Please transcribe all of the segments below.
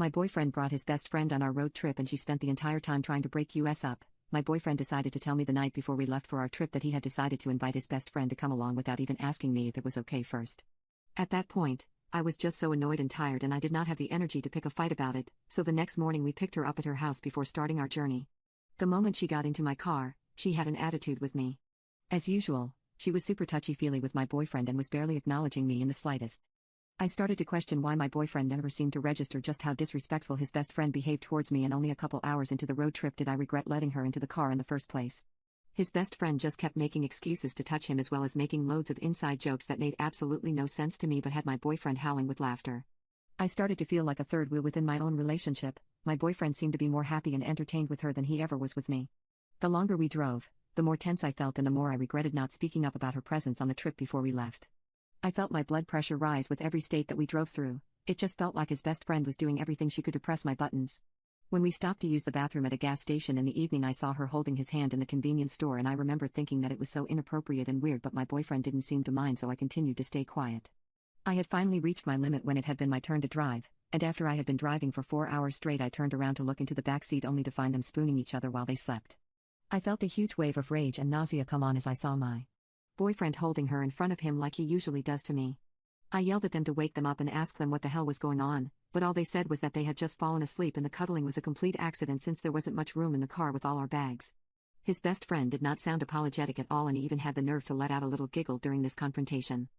My boyfriend brought his best friend on our road trip and she spent the entire time trying to break us up. My boyfriend decided to tell me the night before we left for our trip that he had decided to invite his best friend to come along without even asking me if it was okay first. At that point, I was just so annoyed and tired and I did not have the energy to pick a fight about it, so the next morning we picked her up at her house before starting our journey. The moment she got into my car, she had an attitude with me. As usual, she was super touchy-feely with my boyfriend and was barely acknowledging me in the slightest. I started to question why my boyfriend never seemed to register just how disrespectful his best friend behaved towards me, and only a couple hours into the road trip did I regret letting her into the car in the first place. His best friend just kept making excuses to touch him as well as making loads of inside jokes that made absolutely no sense to me but had my boyfriend howling with laughter. I started to feel like a third wheel within my own relationship. My boyfriend seemed to be more happy and entertained with her than he ever was with me. The longer we drove, the more tense I felt and the more I regretted not speaking up about her presence on the trip before we left. I felt my blood pressure rise with every state that we drove through. It just felt like his best friend was doing everything she could to press my buttons. When we stopped to use the bathroom at a gas station in the evening, I saw her holding his hand in the convenience store and I remember thinking that it was so inappropriate and weird, but my boyfriend didn't seem to mind, so I continued to stay quiet. I had finally reached my limit when it had been my turn to drive, and after I had been driving for 4 hours straight I turned around to look into the backseat only to find them spooning each other while they slept. I felt a huge wave of rage and nausea come on as I saw my boyfriend holding her in front of him like he usually does to me. I yelled at them to wake them up and ask them what the hell was going on, but all they said was that they had just fallen asleep and the cuddling was a complete accident since there wasn't much room in the car with all our bags. His best friend did not sound apologetic at all and he even had the nerve to let out a little giggle during this confrontation.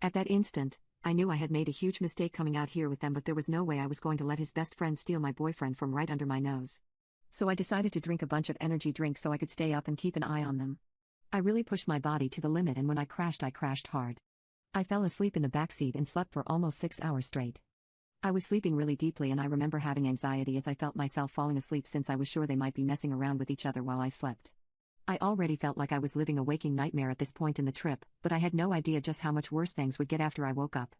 At that instant, I knew I had made a huge mistake coming out here with them, but there was no way I was going to let his best friend steal my boyfriend from right under my nose. So I decided to drink a bunch of energy drinks so I could stay up and keep an eye on them. I really pushed my body to the limit, and when I crashed hard. I fell asleep in the backseat and slept for almost 6 hours straight. I was sleeping really deeply and I remember having anxiety as I felt myself falling asleep since I was sure they might be messing around with each other while I slept. I already felt like I was living a waking nightmare at this point in the trip, but I had no idea just how much worse things would get after I woke up.